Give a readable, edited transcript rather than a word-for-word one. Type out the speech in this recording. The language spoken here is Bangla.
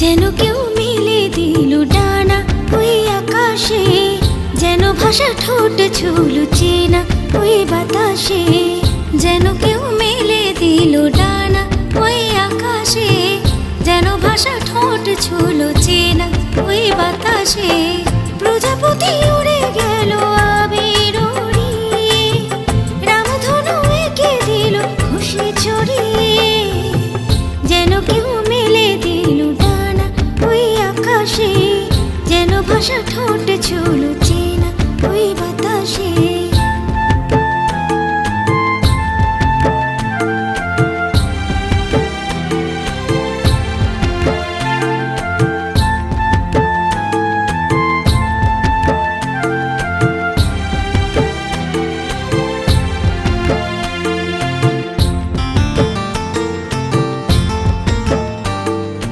যেন কেউ মেলে দিল ডানা ওই আকাশে, যেন ভাষা ঠোঁট ছুলো চেনা ওই বাতাসে। যেন কেউ মেলে দিল ডানা ওই আকাশে, যেন ভাষা ঠোঁট ছুলো চেনা ওই বাতাসে। প্রজাপতি উড়ে গেল আবির উড়িয়ে, রামধনু এঁকে দিল খুশি ছড়িয়ে। যেন কেউ মেলে দিল ডানা ওই আকাশে, যেন ভাষা ঠোঁট